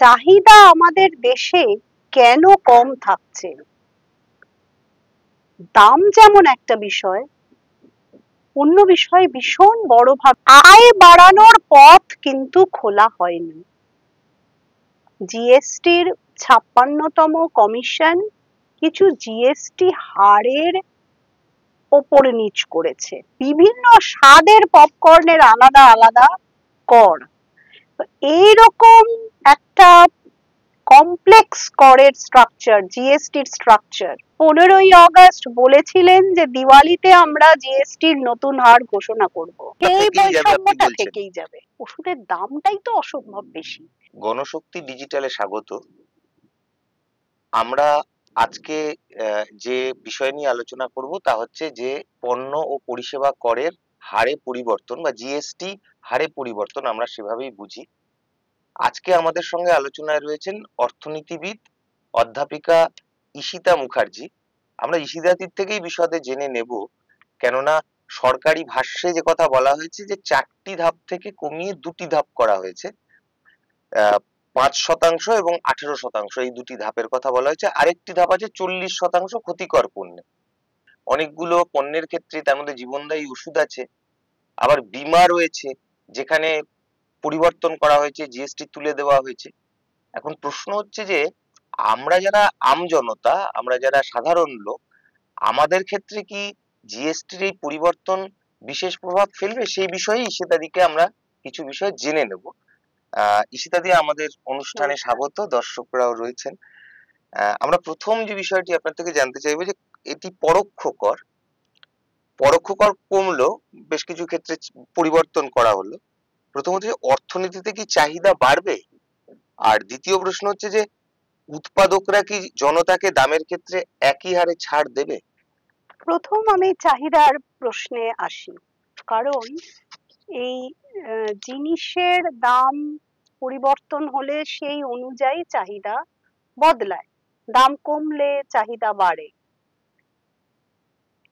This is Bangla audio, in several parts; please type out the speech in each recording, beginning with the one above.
চাহিদা আমাদের দেশে কেন কম থাকছে? দাম যেমন একটা বিষয়, অন্য বিষয় ভীষণ বড়ভাবে আয় বাড়ানোর পথ কিন্তু খোলা হয়নি। জিএসটির ৫৬তম কমিশন কিছু জিএসটি হারের ওপর নিচ করেছে। বিভিন্ন স্বাদের পপকর্নের আলাদা আলাদা কর। এইরকম একটা কমপ্লেক্স করের স্ট্রাকচার, জিএসটির স্ট্রাকচার ১৫ই অগস্ট বলেছিলেন যে দিওয়ালিতে আমরা জিএসটির নতুন হার ঘোষণা করব। এই বৈষম্যটা থেকেই যাবে। ওষুধের দামটাই তো অসম্ভব বেশি। গণশক্তি ডিজিটালে স্বাগত। আমরা আজকে যে বিষয় নিয়ে আলোচনা করব তা হচ্ছে যে পণ্য ও পরিষেবা করের হারে পরিবর্তন বা জিএসটি হারে পরিবর্তন, আমরা সেভাবেই বুঝি। আজকে আমাদের সঙ্গে আলোচনায় রয়েছেন অর্থনীতিবিদ অধ্যাপিকা ঈশিতা মুখার্জি। আমরা ঈশিতাদির থেকেই বিশদে জেনে নেব, কেননা সরকারি ভাষ্যে যে কথা বলা হয়েছে যে 4টি ধাপ থেকে কমিয়ে 2টি ধাপ করা হয়েছে। 5% এবং 18% এই দুটি ধাপের কথা বলা হয়েছে। আরেকটি ধাপ আছে 40% ক্ষতিকর পণ্যে। অনেকগুলো পণ্যের ক্ষেত্রে তার মধ্যে জীবনদায়ী ওষুধ আছে, আবার বীমা রয়েছে যেখানে পরিবর্তন করা হয়েছে, জিএসটি তুলে দেওয়া হয়েছে। এখন প্রশ্ন হচ্ছে যে আমরা যারা আমজনতা, আমরা যারা সাধারণ লোক, আমাদের ক্ষেত্রে কি জিএসটির এই পরিবর্তন বিশেষ প্রভাব ফেলবে? সেই বিষয়ে ঈশিতাদিকে আমরা কিছু বিষয় জেনে নেব। ঈশিতাদি, আমাদের অনুষ্ঠানে স্বাগত, দর্শকরাও রয়েছেন। আমরা প্রথম যে বিষয়টি আপনার থেকে জানতে চাইবো যে এটি পরোক্ষ কর। পরোক্ষ কর কমলো, বেশ কিছু ক্ষেত্রে পরিবর্তন করা হলো। প্রথমত, অর্থনীতিতে কি চাহিদা বাড়বে? আর দ্বিতীয় প্রশ্ন হচ্ছে যে উৎপাদকরা কি জনতাকে দামের ক্ষেত্রে একই হারে ছাড় দেবে? প্রথম আমি চাহিদার প্রশ্নে আসি, কারণ এই জিনিসের দাম পরিবর্তন হলে সেই অনুযায়ী চাহিদা বদলায়, দাম কমলে চাহিদা বাড়ে।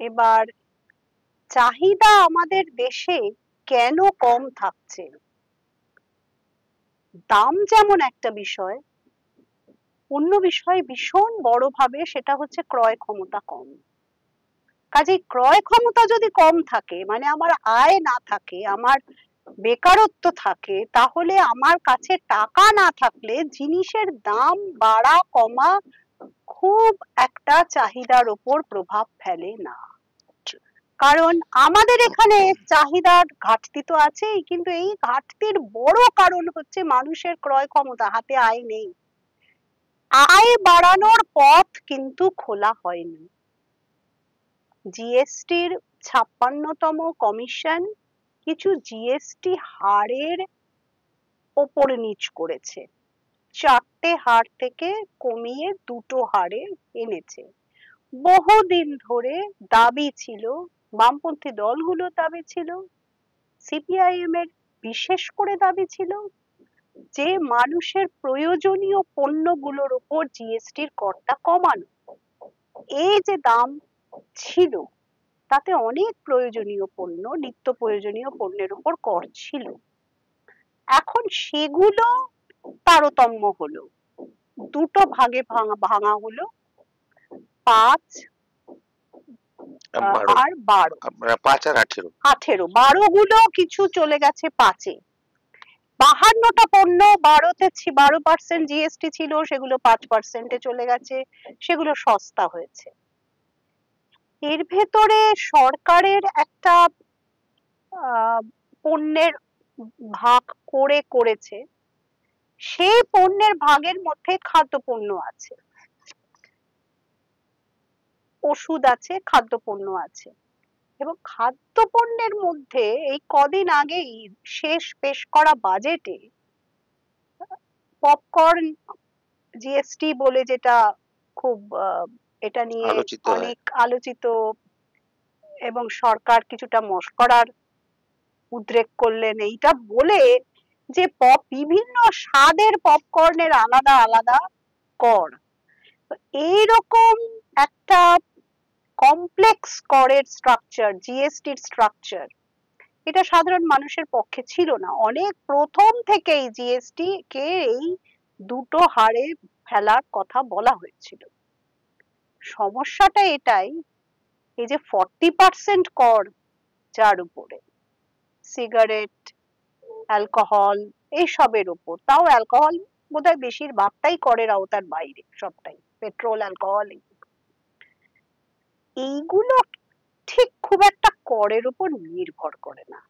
এবার চাহিদা আমাদের দেশে কেন কম থাকছে? দাম যেমন একটা বিষয়, অন্য বিষয় ভীষণ বড়ভাবে সেটা হচ্ছে ক্রয় ক্ষমতা কম। কাজেই ক্রয় ক্ষমতা যদি কম থাকে, মানে আমার আয় না থাকে, আমার বেকারত্ব থাকে, তাহলে আমার কাছে টাকা না থাকলে জিনিসের দাম বাড়া কমা খুব একটা চাহিদার উপর প্রভাব ফেলে না। কারণ আমাদের এখানে চাহিদার ঘাটতি তো আছেই, কিন্তু এই ঘাটতির বড় কারণ হচ্ছে মানুষের ক্রয় ক্ষমতা, হাতে আয় নেই। আয় বাড়ানোর পথ কিন্তু খোলা হয়নি। জিএসটির ৫৬তম কমিশন কিছু জিএসটি হারের ওপর নিচ করেছে। 4টে হার থেকে কমিয়ে 2টো হারে এনেছে। বহুদিন ধরে দাবি ছিল, বামপন্থী দলগুলোর দাবি ছিল, সিপিআইএম এর বিশেষ করে দাবি ছিল যে মানুষের প্রয়োজনীয় পণ্যগুলোর উপর জিএসটির করটা কমানো। এই যে দাম ছিল তাতে অনেক প্রয়োজনীয় পণ্য, নিত্য প্রয়োজনীয় পণ্যের উপর কর ছিল। এখন সেগুলো তারতম্য হলো, 2টো ভাগে ভাঙা হলো, 5 আর 12। 5 আর 18। 12 গুলো কিছু চলে গেছে 5-এ। 52টা পণ্য 12% জিএসটি ছিল, সেগুলো 5%-এ চলে গেছে, সেগুলো সস্তা হয়েছে। এর ভেতরে সরকারের একটা পণ্যের ভাগ করেছে, সেই পণ্যের ভাগের মধ্যে খাদ্যপণ্য আছে, ওষুধ আছে, খাদ্যপণ্য আছে। এবং খাদ্যপণ্যের মধ্যে এই কদিন আগেই শেষ পেশ করা বাজেটে পপকর্ন জিএসটি বলে, যেটা খুব এটা নিয়ে অনেক আলোচিত এবং সরকার কিছুটা মশকরার উদ্রেক করলেন, এইটা বলে যে বিভিন্ন স্বাদের পপকর্নের আলাদা আলাদা কর। এইরকম একটা কমপ্লেক্স করের স্ট্রাকচার, জিএসটির স্ট্রাকচার, এটা সাধারণ মানুষের পক্ষে ছিল না। অনেক প্রথম থেকেই জিএসটি কে এই দুটো হারে ফেলার কথা বলা হয়েছিল। সমস্যাটা এটাই, এই যে 40% কর যার উপরে, সিগারেট, অ্যালকোহল এইসবের উপর, তাও অ্যালকোহল বোধহয় বেশিরভাগটাই করের আওতার বাইরে, সবটাই পেট্রোল, অ্যালকোহল, এইগুলো ঠিক খুব একটা করের উপর নির্ভর করে না।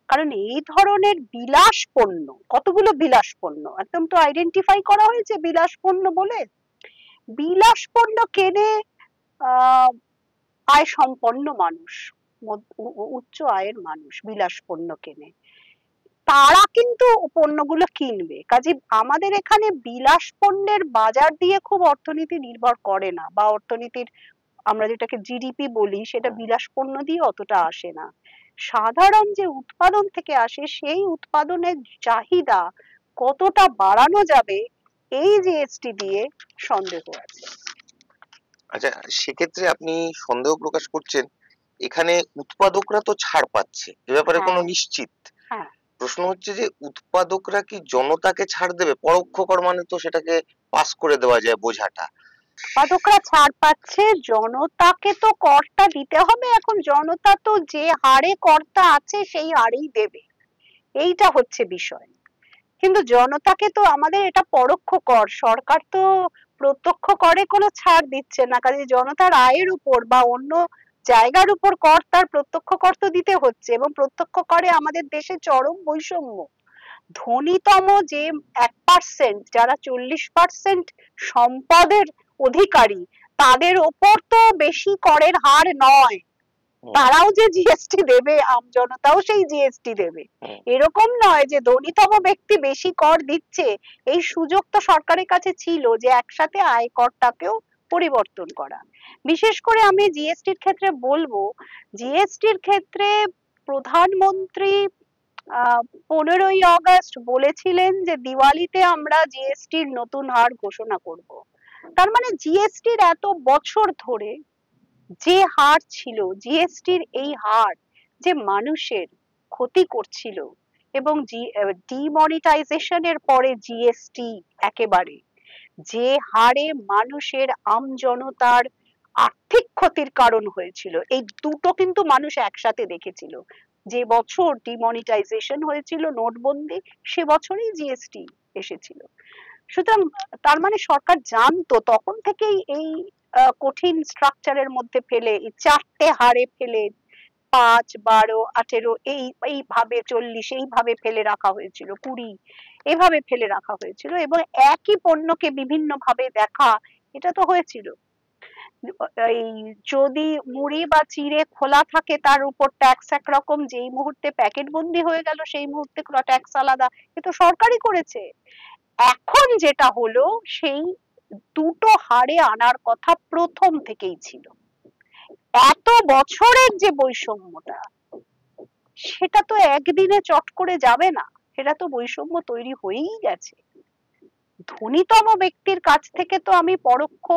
কারণ এই ধরনের বিলাস পণ্য, কতগুলো বিলাস পণ্য একদম তো আইডেন্টিফাই করা হয়েছে বিলাস পণ্য বলে। বিলাস পণ্য কেনে আয় সম্পন্ন মানুষ, উচ্চ আয়ের মানুষ বিলাস পণ্য কেনে, তারা কিন্তু পণ্যগুলো কিনবে। কাজে আমাদের এখানে বিলাস পণ্যের বাজার দিয়ে খুব অর্থনীতি নির্ভর করে না, বা অর্থনীতির আমরা যেটাকে জিডিপি বলি সেটা বিলাস পণ্য দিয়ে অতটা আসে না। সাধারণ যে উৎপাদন থেকে আসে সেই উৎপাদনের চাহিদা কতটা বাড়ানো যাবে এই জিএসটি দিয়ে সন্দেহ আছে। আচ্ছা, সেক্ষেত্রে আপনি সন্দেহ প্রকাশ করছেন, এখানে উৎপাদকরা তো ছাড় পাচ্ছে, এ ব্যাপারে কোনো নিশ্চিত? প্রশ্ন হচ্ছে যে উৎপাদকরা কি জনতাকে ছাড় দেবে? পরোক্ষ কর মানে তো সেটাকে পাস করে দেওয়া যায় বোঝাটা। উৎপাদকরা ছাড় পাচ্ছে, জনতাকে তো করটা দিতে হবে। এখন জনতা তো যে হারে করটা আছে সেই হারেই দেবে, এইটা হচ্ছে বিষয়। কিন্তু জনতাকে তো আমাদের এটা পরোক্ষ কর, সরকার তো প্রত্যক্ষ করে কোনো ছাড় দিচ্ছে না। কাজে জনতার আয়ের উপর বা অন্য জায়গার উপর কর, তার প্রত্যক্ষ কর তো দিতে হচ্ছে। এবং প্রত্যক্ষ করে আমাদের দেশে চরম বৈষম্য। ধনীতম যে 1%, যারা 40% সম্পদের অধিকারী, তাদের ওপর তো বেশি করের হার নয়, তারাও যে জিএসটি দেবে, আমজনতাও সেই জিএসটি দেবে। এরকম নয় যে ধনীতম ব্যক্তি বেশি কর দিচ্ছে, এই সুযোগ তো সরকারের কাছে ছিল যে একসাথে আয় করটাকেও পরিবর্তন করা। বিশেষ করে আমি জিএসটির ক্ষেত্রে বলবো, জিএসটির ক্ষেত্রে প্রধানমন্ত্রী 15ই আগস্ট বলেছিলেন যে দিওয়ালিতে আমরা জিএসটির নতুন হার ঘোষণা করব। তার মানে জিএসটির এত বছর ধরে যে হার ছিল, জিএসটির এই হার যে মানুষের ক্ষতি করছিল, এবং ডিমনিটাইজেশনের পরে জিএসটি একেবারে যে হারে মানুষের আমজনতার আর্থিক ক্ষতির কারণ হয়েছিল, এই দুটো কিন্তু মানুষ একসাথে দেখেছিল। যে বছর ডিমনিটাইজেশন হয়েছিল, নোটবন্দি, সে বছরই জিএসটি এসেছিল। সুতরাং তার মানে সরকার জানতো তখন থেকেই এই কঠিন স্ট্রাকচারের মধ্যে ফেলে, এই চারটে হারে ফেলে, 5, 12, 18 এইভাবে 40 এইভাবে ফেলে রাখা হয়েছিল, 20 এভাবে ফেলে রাখা হয়েছিল, এবং একই পণ্যকে বিভিন্ন ভাবে দেখা, এটা তো হয়েছিল। এই যদি মুড়ি বা চিড়ে খোলা থাকে তার উপর ট্যাক্স একরকম, যেই মুহূর্তে প্যাকেট বন্দি হয়ে গেল সেই মুহূর্তে ট্যাক্স আলাদা, এ তো সরকারই করেছে। এখন যেটা হলো, সেই দুটো হারে আনার কথা প্রথম থেকেই ছিল। এত বছরের যে বৈষম্যটা, সেটা তো একদিনে চট করে যাবে না, সেটা তো বৈষম্য তৈরি হয়েই গেছে। ধনীতম ব্যক্তির কাছ থেকে তো আমি পরোক্ষ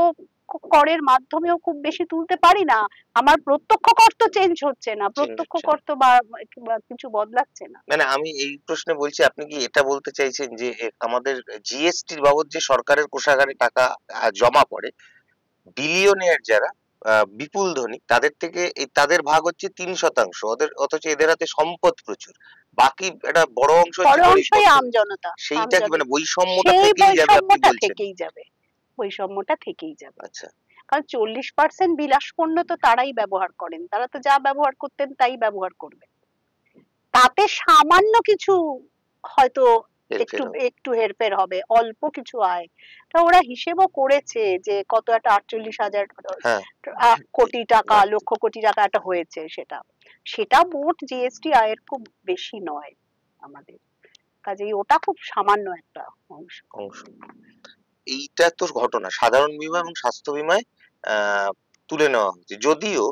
করের মাধ্যমেও খুব বেশি তুলতে পারি না, আমার প্রত্যক্ষ কর তো চেঞ্জ হচ্ছে না, প্রত্যক্ষ কর তো বা কিছু বদলাচ্ছে না। না, আমি এই প্রশ্নে বলছি, আপনি কি এটা বলতে চাইছেন যে আমাদের জিএসটির বাবদ যে সরকারের কোষাগারে টাকা জমা পড়ে, বিলিয়নিয়ার যারা বিপুল ধনী, তাদের থেকে তাদের ভাগ হচ্ছে 3%, ওদের, অথচ এদের হাতে সম্পদ প্রচুর, বাকি একটা বড় অংশ আমজনতা। সেইটা কি মানে বৈষম্যটা থেকেই যাবে? আপনি বলছেন থেকেই যাবে, বৈষম্যটা থেকেই যাবে। আচ্ছা, কারণ 40% বিলাস পণ্য তো তারাই ব্যবহার করেন, তারা তো যা ব্যবহার করতেন তাই ব্যবহার করবে, তাতে সামান্য কিছু হয়তো একটু হেরফের হবে, অল্প কিছু আয়। তা ওরা হিসেবও করেছে যে কত একটা 48,000 কোটি টাকা, লক্ষ কোটি টাকা একটা হয়েছে, সেটা মোট জিএসটি আয়ের খুব বেশি নয় আমাদের, কাজেই ওটা খুব সামান্য একটা অংশ। এইটা তো ঘটনা সাধারণ বীমা এবং স্বাস্থ্য বীমায় তুলে নেওয়া হচ্ছে, যদিও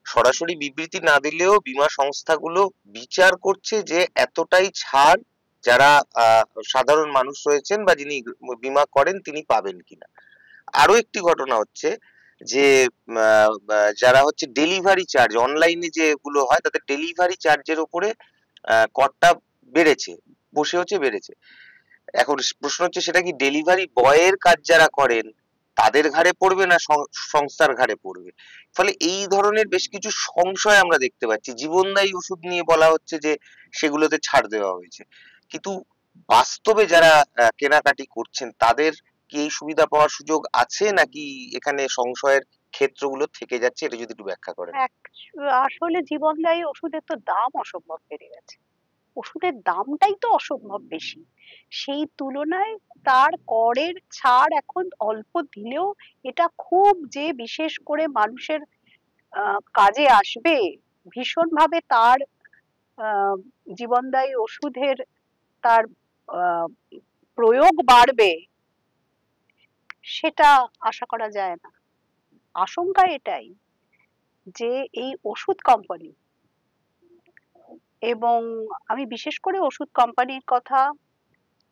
সরাসরি বিবৃতি না দিলেও বীমা সংস্থাগুলো বিচার করছে যে এতটাই ছাড় যারা সাধারণ মানুষ রয়েছেন বা যিনি বীমা করেন তিনি পাবেন কিনা। আরো একটি ঘটনা হচ্ছে যে যারা হচ্ছে ডেলিভারি চার্জ, অনলাইনে যেগুলো হয় তাদের ডেলিভারি চার্জের উপরে করটা বেড়েছে, বেড়েছে। এখন প্রশ্ন হচ্ছে সেটা কি ডেলিভারি বয়ের কাজ যারা করেন তাদের ঘাড়ে পড়বে না সংস্থার ঘাড়ে পড়বে? ফলে এই ধরনের বেশ কিছু সংশয় আমরা দেখতে পাচ্ছি। জীবনদায়ী ওষুধ নিয়ে বলা হচ্ছে যে সেগুলোতে ছাড় দেওয়া হয়েছে। কিন্তু বাস্তবে যারা কেনাকাটি করছেন তাদের কি এই সুবিধা পাওয়ার সুযোগ আছে, নাকি এখানে সংশয়ের ক্ষেত্রগুলো থেকে যাচ্ছে? এটা যদি একটু ব্যাখ্যা করেন। আসলে জীবনদায়ী ওষুধের তো দাম অসম্ভব বেড়ে গেছে, ওষুধের দামটাই তো অসম্ভব বেশি, সেই তুলনায় তার করের ছাড় এখন অল্প দিলেও এটা খুব যে বিশেষ করে মানুষের কাজে আসবে, ভীষণভাবে তার জীবনদায়ী ওষুধের তার আহ, প্রয়োগ বাড়বে সেটা আশা করা যায় না। আশঙ্কা এটাই যে এই ওষুধ কোম্পানি, এবং আমি বিশেষ করে ওষুধ কোম্পানির কথা,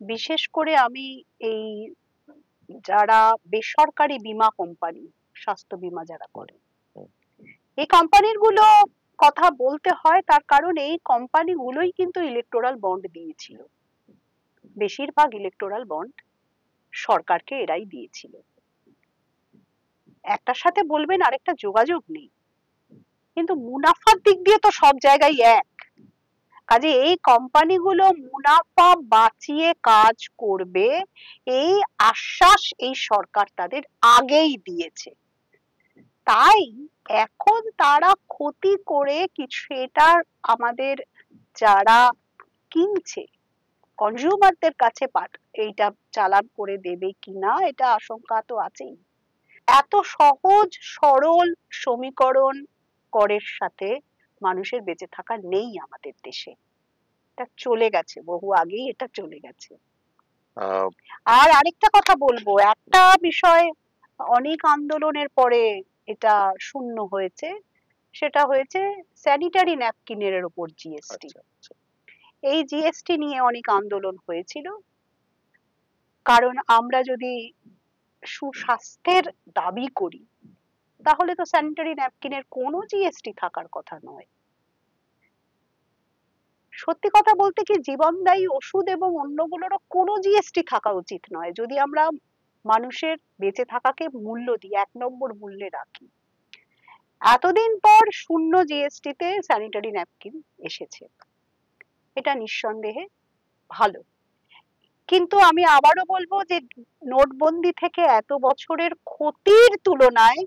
বিশেষ করে আমি এই যারা বেসরকারি বীমা কোম্পানি, স্বাস্থ্য বীমা যারা করে, এই কোম্পানির গুলো কথা বলতে হয়, তার কারণ এই কোম্পানি গুলোই কিন্তু ইলেকটোরাল বন্ড দিয়েছিল, বেশিরভাগ ইলেকটোরাল বন্ড সরকারকে এরাই দিয়েছিল। একটার সাথে বলবেন আরেকটা যোগাযোগ নেই, কিন্তু মুনাফার দিক দিয়ে তো সব জায়গায় এক। কাজে এই কোম্পানিগুলো মুনাফা বাঁচিয়ে কাজ করবে এই আশ্বাস এই সরকার তাদের আগেই দিয়েছে, তাই এখন তারা ক্ষতি করে কিছু, এটা আমাদের যারা কিনছে কনজিউমারদের কাছে এইটা চালান করে দেবে কিনা এটা আশঙ্কা তো আছেই। এত সহজ সরল সমীকরণ করের সাথে মানুষের বেঁচে থাকা নেই আমাদের দেশে, এটা চলে গেছে, বহু আগেই এটা চলে গেছে। আর আরেকটা কথা বলবো, একটা বিষয় অনেক আন্দোলনের পরে এটা শূন্য হয়েছে, সেটা হয়েছে স্যানিটারি ন্যাপকিনের উপর জিএসটি। এই জিএসটি নিয়ে অনেক আন্দোলন হয়েছিল, কারণ আমরা যদি সুস্বাস্থ্যের দাবি করি তাহলে তো স্যানিটারি ন্যাপকিনের কোনো জিএসটি থাকার কথা নয়। সত্যি কথা বলতে কি জীবনদায়ী ওষুধ এবং অন্যগুলোরও কোনো জিএসটি থাকা উচিত নয়, যদি আমরা মানুষের বেঁচে থাকাকে মূল্য দিই, 1 নম্বর মূল্যে রাখি। এতদিন পর শূন্য জিএসটি তে স্যানিটারি ন্যাপকিন এসেছে, এটা নিঃসন্দেহে ভালো। কিন্তু আমি আবারও বলবো যে নোটবন্দি থেকে এত বছরের ক্ষতির তুলনায়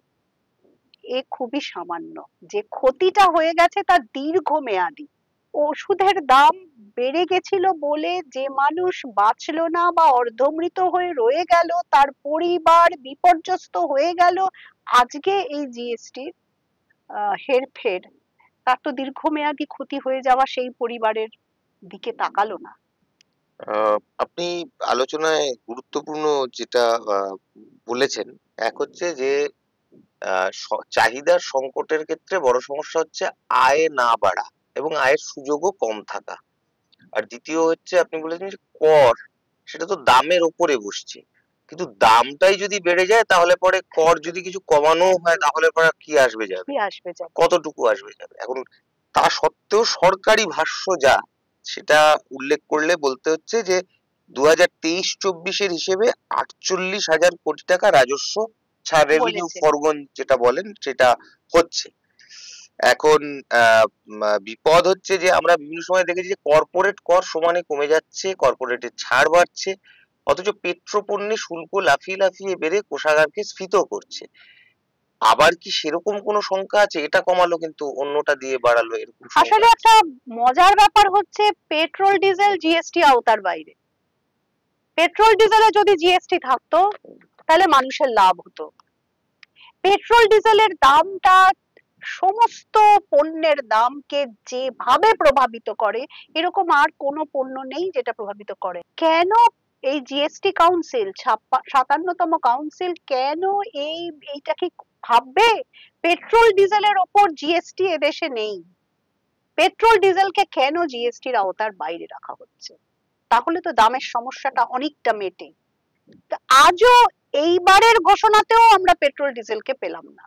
এ খুবই সামান্য, যে ক্ষতিটা হয়ে গেছে তা দীর্ঘমেয়াদী। ওষুধের দাম বেড়ে গেছিল বলে যে মানুষ বাঁচলো না বা অর্ধমৃত হয়ে রয়ে গেল, তার পরিবার বিপর্যস্ত হয়ে গেল, আজকে এই জিএসটির হেরফের, তার তো দীর্ঘমেয়াদী ক্ষতি হয়ে যাওয়া সেই পরিবারের দিকে তাকালো না। আপনি আলোচনায় গুরুত্বপূর্ণ যেটা বলেছেন, এক হচ্ছে যে চাহিদার সংকটের ক্ষেত্রে বড় সমস্যা হচ্ছে আয় না বাড়া এবং আয়ের সুযোগও কম থাকা। আর দ্বিতীয় হচ্ছে আপনি বলেছেন যে কর, সেটা তো দামের উপরে বসছে, কিন্তু দামটাই যদি বেড়ে যায় তাহলে পরে কর যদি কিছু কমানো হয় তাহলে পরে কি আসবে যাবে, কতটুকু আসবে যাবে। এখন তা সত্ত্বেও সরকারি ভাষ্য যা, সেটা উল্লেখ করলে বলতে হচ্ছে যে 2023-24 হিসেবে 48,000 কোটি টাকা রাজস্ব ছাড়, রেভিনিউ ফরগন যেটা বলেন সেটা হচ্ছে। এখন বিপদ হচ্ছে যে আমরা বিভিন্ন সময় দেখেছি যে কর্পোরেট কর সমানে কমে যাচ্ছে, কর্পোরেটের ছাড় বাড়ছে, অথচ পেট্রোপণ্যে শুল্ক লাফিয়ে লাফিয়ে বেড়ে কোষাগারকে স্ফীত করছে। আবার কি সেরকম কোনো সংখ্যা আছে এটা কমালো কিন্তু অন্যটা দিয়ে বাড়ালো, এরকম? আসলে একটা মজার ব্যাপার হচ্ছে পেট্রোল ডিজেল জিএসটি আওতার বাইরে। পেট্রোল ডিজেলে যদি জিএসটি থাকতো তাহলে মানুষের লাভ হতো। পেট্রোল ডিজেলের দামটা সমস্ত পণ্যের দামকে যেভাবে প্রভাবিত করে এরকম আর কোনো পণ্য নেই যেটা প্রভাবিত করে। কেন এই জিএসটি কাউন্সিল 57তম কাউন্সিল কেন এইটাকে ভাববে পেট্রোল ডিজেলের ওপর জিএসটি এদেশে নেই, পেট্রোল ডিজেলকে কেন জিএসটির আওতার বাইরে রাখা হচ্ছে? তাহলে তো দামের সমস্যাটা অনেকটা মেটে। আজও এইবারের ঘোষণাতেও আমরা পেট্রোল ডিজেলকে পেলাম না,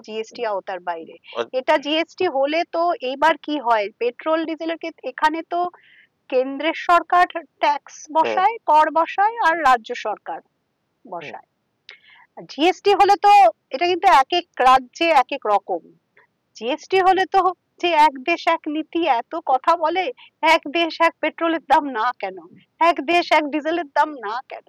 জিএসটি আওতার বাইরে। এটা জিএসটি হলে তো এইবার কি হয়, পেট্রোল ডিজেলের এখানে তো কেন্দ্রের সরকার ট্যাক্স বসায়, কর বসায়, আর রাজ্য সরকার বসায়। জিএসটি হলে তো এটা কিন্তু এক এক রাজ্যে এক এক রকম। জিএসটি হলে তো যে এক দেশ এক নীতি এত কথা বলে, এক দেশ এক পেট্রোলের দাম না কেন, এক দেশ এক ডিজেলের দাম না কেন।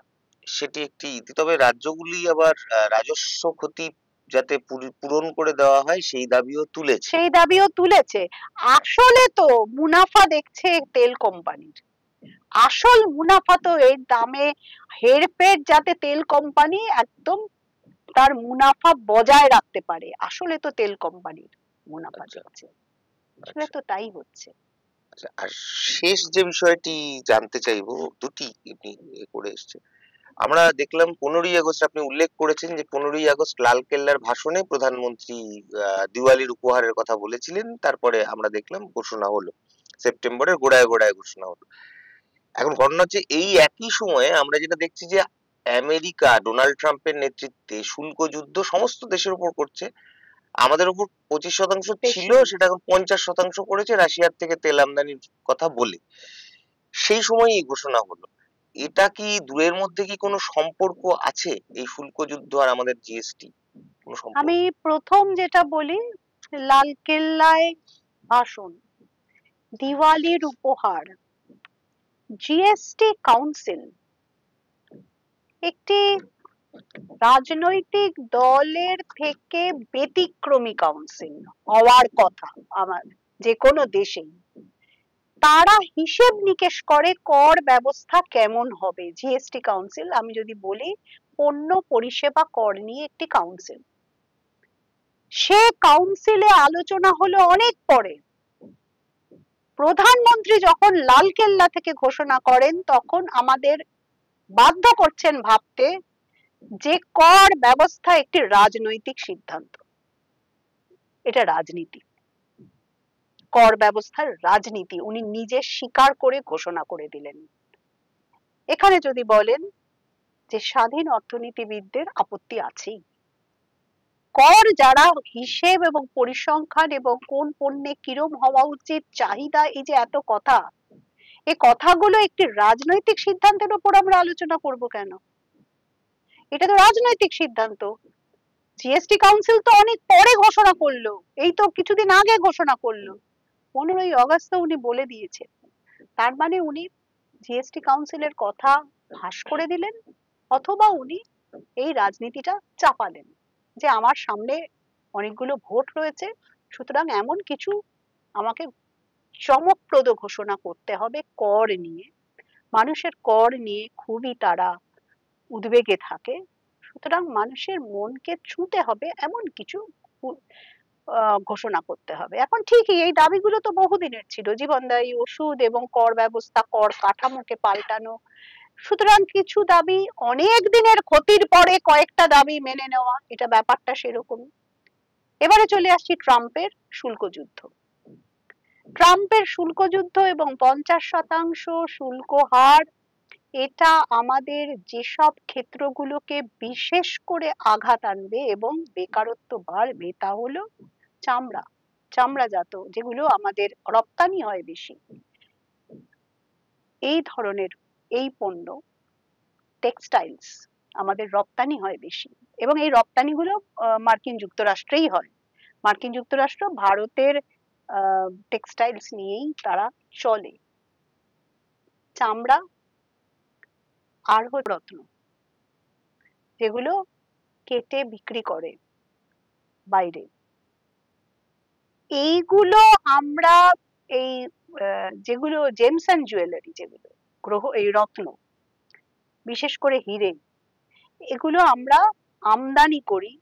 সেটি একটি ইতি। তবে রাজ্যগুলি আবার রাজস্ব ক্ষতি যাতে পূরণ করে দেওয়া হয় সেই দাবিও তুলেছে। সেই দাবিও তুলেছে। আসলে তো মুনাফা দেখছে তেল কোম্পানির, আসল মুনাফা তো এর দামে হেরফের যাতে তেল কোম্পানি একদম তার মুনাফা বজায় রাখতে পারে, আসলে তো তেল কোম্পানির মুনাফা দেখছে, আসলে তো তাই হচ্ছে। আর শেষ যে বিষয়টি জানতে চাইবো, দুটি করে এসছে। আমরা দেখলাম 15ই আগস্ট, আপনি উল্লেখ করেছেন যে 15ই আগস্ট লালকেল্লার ভাষণে প্রধানমন্ত্রী দিওয়ালির উপহারের কথা বলেছিলেন, তারপরে আমরা দেখলাম ঘোষণা হলো, সেপ্টেম্বরের গোড়ায় গোড়ায় ঘোষণা হলো। এখন ঘটনা হচ্ছে এই একই সময়ে আমরা যেটা দেখছি যে আমেরিকা ডোনাল্ড ট্রাম্পের নেতৃত্বে শুল্ক যুদ্ধ সমস্ত দেশের উপর করছে। আমাদের উপর 25% ছিল, সেটা এখন 50% করেছে রাশিয়ার থেকে তেল আমদানির কথা বলে। সেই সময়ই ঘোষণা হলো। এটা কি দুয়ের মধ্যে কি কোনো সম্পর্ক আছে, এই শুল্ক যুদ্ধ আর আমাদের জিএসটি? আমি প্রথম যেটা বলি, লালকেল্লায় ভাষণ, দিওয়ালির উপহার, জিএসটি কাউন্সিল একটি রাজনৈতিক দলের থেকে ব্যতিক্রমী কাউন্সিল হওয়ার কথা আমার যে কোনো দেশেই। তারা হিসেব নিকেশ করে কর ব্যবস্থা কেমন হবে। জিএসটি কাউন্সিল, আমি যদি বলি পণ্য পরিষেবা কর নিয়ে একটি কাউন্সিল, সে কাউন্সিলে আলোচনা হলো অনেক পরে। প্রধানমন্ত্রী যখন লালকেল্লা থেকে ঘোষণা করেন তখন আমাদের বাধ্য করছেন ভাবতে যে কর ব্যবস্থা একটি রাজনৈতিক সিদ্ধান্ত, এটা রাজনীতি, কর ব্যবস্থার রাজনীতি উনি নিজে স্বীকার করে ঘোষণা করে দিলেন। এখানে যদি বলেন যে স্বাধীন অর্থনীতিবিদদের আপত্তি আছেই, কর যারা হিসেব এবং পরিসংখ্যান এবং কোন পণ্যে কিরম হওয়া উচিত, চাহিদা, এই যে এত কথা, এই কথাগুলো একটি রাজনৈতিক সিদ্ধান্তের উপর আমরা আলোচনা করব কেন? এটা তো রাজনৈতিক সিদ্ধান্ত। জিএসটি কাউন্সিল তো অনেক পরে ঘোষণা করলো, এই তো কিছুদিন আগে ঘোষণা করলো, 15ই আগস্ট উনি বলে দিয়েছে। তার মানে উনি জিএসটি কাউন্সিলের কথা ফাঁস করে দিলেন, অথবা উনি এই রাজনীতিটা চাপালেন যে আমার সামনে অনেকগুলো ভোট রয়েছে, সুতরাং এমন কিছু আমাকে চমকপ্রদ ঘোষণা করতে হবে কর নিয়ে। মানুষের কর নিয়ে খুবই তারা উদ্বেগে থাকে, সুতরাং মানুষের মনকে ছুঁতে হবে এমন কিছু ঘোষণা করতে হবে। এখন ঠিকই এই দাবিগুলো তো বহুদিনের ছিল, জীবনদায়ী ওষুধ এবং কর ব্যবস্থা, কর কাঠামোকে পাল্টানো, সুতরাং কিছু দাবি অনেক দিনের ক্ষতির পরে কয়েকটা দাবি মেনে নেওয়া, এটা ব্যাপারটা সেরকম। এবারে চলে আসছি ট্রাম্পের শুল্ক যুদ্ধ। ট্রাম্পের শুল্ক যুদ্ধ এবং 50% শুল্ক হার, এটা আমাদের যেসব ক্ষেত্রগুলোকে বিশেষ করে আঘাত আনবে এবং বেকারত্ব বাড়বে তা হলো চামড়া, চামড়াজাত যেগুলো আমাদের রপ্তানি হয় বেশি, এই ধরনের এই পণ্য, টেক্সটাইলস আমাদের রপ্তানি হয় বেশি, এবং এই রপ্তানিগুলো মার্কিন যুক্তরাষ্ট্রেই হয়। মার্কিন যুক্তরাষ্ট্র ভারতের টেক্সটাইলস নিয়েই তারা চলে। চামড়া আর রত্ন যেগুলো কেটে বিক্রি করে বাইরে, এইগুলো আমরা এই যেগুলো জেমস অ্যান্ড জুয়েলারি, যেগুলো গ্রহ, এই রত্ন বিশেষ করে হিরে, এগুলো আমরা আমদানি করি,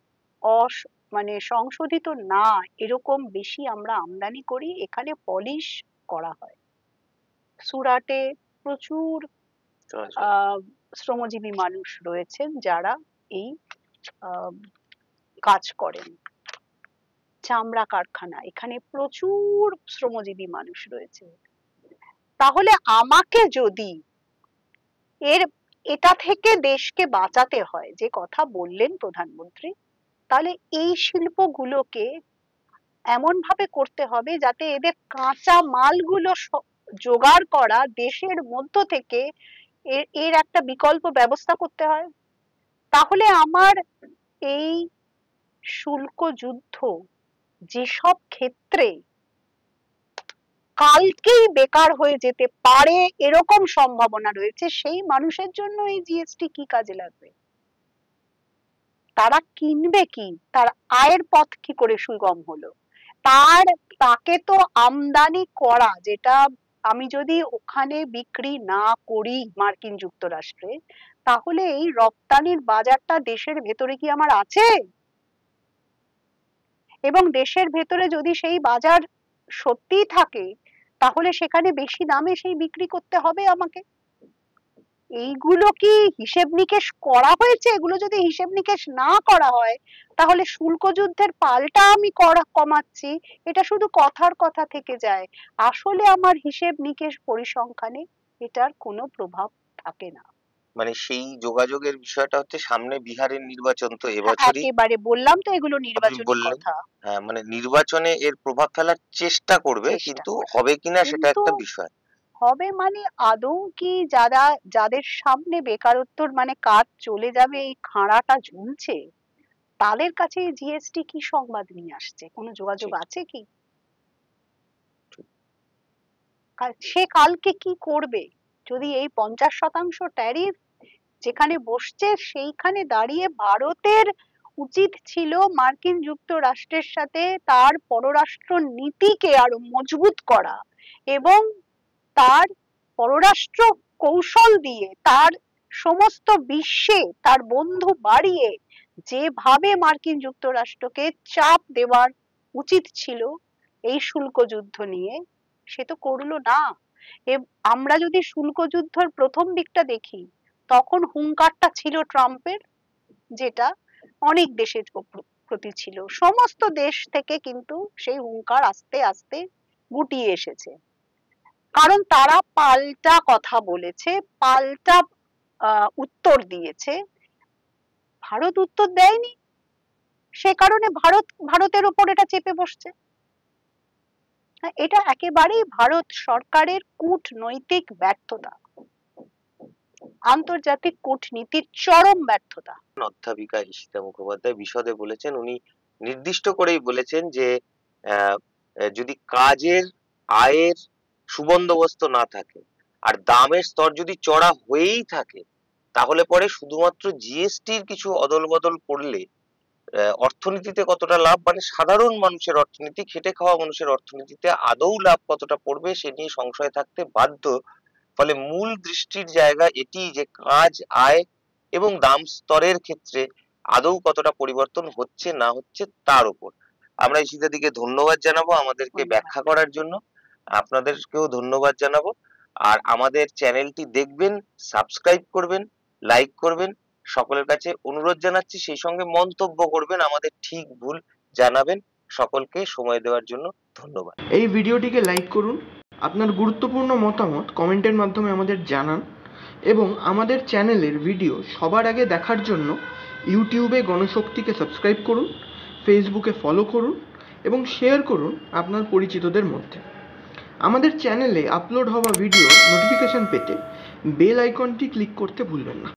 মানে সংশোধিত না এরকম বেশি আমরা আমদানি করি, এখানে পলিশ করা হয়। সুরাটে প্রচুর শ্রমজীবী মানুষ রয়েছেন যারা এই কাজ করেন। চামড়া কারখানা, এখানে প্রচুর শ্রমজীবী মানুষ রয়েছে। তাহলে আমাকে যদি এটা থেকে দেশকে বাঁচাতে হয়, যে কথা বললেন প্রধানমন্ত্রী, তাহলে এই শিল্পগুলোকে এমন ভাবে করতে হবে যাতে এদের কাঁচা মালগুলো জোগাড় করা দেশের মধ্য থেকে এর একটা বিকল্প ব্যবস্থা করতে হয়। তাহলে আমার এই শুল্ক যুদ্ধ যেসব ক্ষেত্রে কালকেই বেকার হয়ে যেতে পারে এরকম সম্ভাবনা রয়েছে, সেই মানুষের জন্য এই জিএসটি কি কাজে লাগবে? তারা কিনবে কি? তার আয়ের পথ কি করে সুগম হলো? তাকে তো আমদানি করা, যেটা আমি যদি ওখানে বিক্রি না করি মার্কিন যুক্তরাষ্ট্রে, তাহলে এই রপ্তানির বাজারটা দেশের ভেতরে কি আমার আছে? এবং দেশের ভেতরে যদি সেই বাজার সত্যিই থাকে, তাহলে সেখানে বেশি দামে সেই বিক্রি করতে হবে আমাকে। এইগুলো কি হিসেব নিকেশ করা হয়েছে? এগুলো যদি হিসেব নিকেশ না করা হয়, তাহলে শুল্ক যুদ্ধের পাল্টা আমি কমাচ্ছি, এটা শুধু কথার কথা থেকে যায়। আসলে আমার হিসেব নিকেশ পরিসংখ্যানে এটার কোনো প্রভাব থাকে না। মানে সেই যোগাযোগের বিষয়টা হচ্ছে সামনে বিহারের নির্বাচন তো এবছরই, একেবারে বললাম তো এগুলো নির্বাচনী কথা। হ্যাঁ, মানে নির্বাচনে এর প্রভাব ফেলার চেষ্টা করবে, কিন্তু হবে কিনা সেটা একটা বিষয়। হবে মানে আদৌ কি যাদের সামনে বেকারত্বর মানে কাজ চলে যাবে এই খাঁড়াটা ঝুলছে, তাদের কাছে জিএসটি কি সংবাদ নিয়ে আসছে? কোনো যোগাযোগ আছে কি? সে কালকে কি করবে যদি এই 50% ট্যারিফ যেখানে বসছে সেইখানে দাঁড়িয়ে ভারতের উচিত ছিল মার্কিন যুক্তরাষ্ট্রের সাথে তার পররাষ্ট্র নীতিকে আরো মজবুত করা এবং তার পররাষ্ট্র কৌশল দিয়ে তার সমস্ত বিশ্বে তার বন্ধু বাড়িয়ে যেভাবে মার্কিন যুক্তরাষ্ট্রকে চাপ দেওয়ার উচিত ছিল এই শুল্ক যুদ্ধ নিয়ে, সে তো করলো না। আমরা যদি শুল্ক যুদ্ধের প্রথম দিকটা দেখি, তখন হুঙ্কারটা ছিল ট্রাম্পের, যেটা অনেক দেশের প্রতি ছিল। সমস্ত দেশ থেকে কিন্তু সেই হুঙ্কার আস্তে আস্তে গুটিয়ে এসেছে, কারণ তারা পাল্টা কথা বলেছে, পাল্টা উত্তর দিয়েছে। ভারত উত্তর দেয়নি, সে কারণে ভারতের উপর এটা চেপে বসছে। এটা একেবারেই ভারত সরকারের কূটনৈতিক ব্যর্থতা, আন্তর্জাতিক কূটনীতির চরম ব্যর্থতা। অধ্যাপিকা ঈশিতা মুখোপাধ্যায় বিশদে বলেছেন। উনি নির্দিষ্ট করেই বলেছেন যে যদি কাজের আয়ের সুবন্দোবস্ত না থাকে আর দামের স্তর যদি চড়া হয়েই থাকে, তাহলে পরে শুধুমাত্র জিএসটির কিছু অদল বদল করলে অর্থনীতিতে কতটা লাভ, মানে সাধারণ মানুষের অর্থনীতি, খেটে খাওয়া মানুষের অর্থনীতিতে আদৌ লাভ কতটা পড়বে সে নিয়ে সংশয় থাকতে বাধ্য। ফলে মূল দৃষ্টির জায়গা এটি যে কাজ, আয় এবং দাম স্তরের ক্ষেত্রে আদৌ কতটা পরিবর্তন হচ্ছে না হচ্ছে তার উপর। আমরা ঈশিতাদিকে ধন্যবাদ জানাবো আমাদেরকে ব্যাখ্যা করার জন্য, আপনাদেরকেও ধন্যবাদ জানাবো। আর আমাদের চ্যানেলটি দেখবেন, সাবস্ক্রাইব করবেন, লাইক করবেন, সকলের কাছে অনুরোধ জানাচ্ছি। সেই সঙ্গে মন্তব্য করবেন, আমাদের ঠিক ভুল জানাবেন। সকলকে সময় দেওয়ার জন্য ধন্যবাদ। এই ভিডিওটিকে লাইক করুন, আপনার গুরুত্বপূর্ণ মতামত কমেন্টের মাধ্যমে আমাদের জানান এবং আমাদের চ্যানেলের ভিডিও সবার আগে দেখার জন্য ইউটিউবে গণশক্তিকে সাবস্ক্রাইব করুন, ফেসবুকে ফলো করুন এবং শেয়ার করুন আপনার পরিচিতদের মধ্যে। আমাদের চ্যানেলে আপলোড হওয়া ভিডিও নোটিফিকেশন পেতে বেল আইকনটি ক্লিক করতে ভুলবেন না।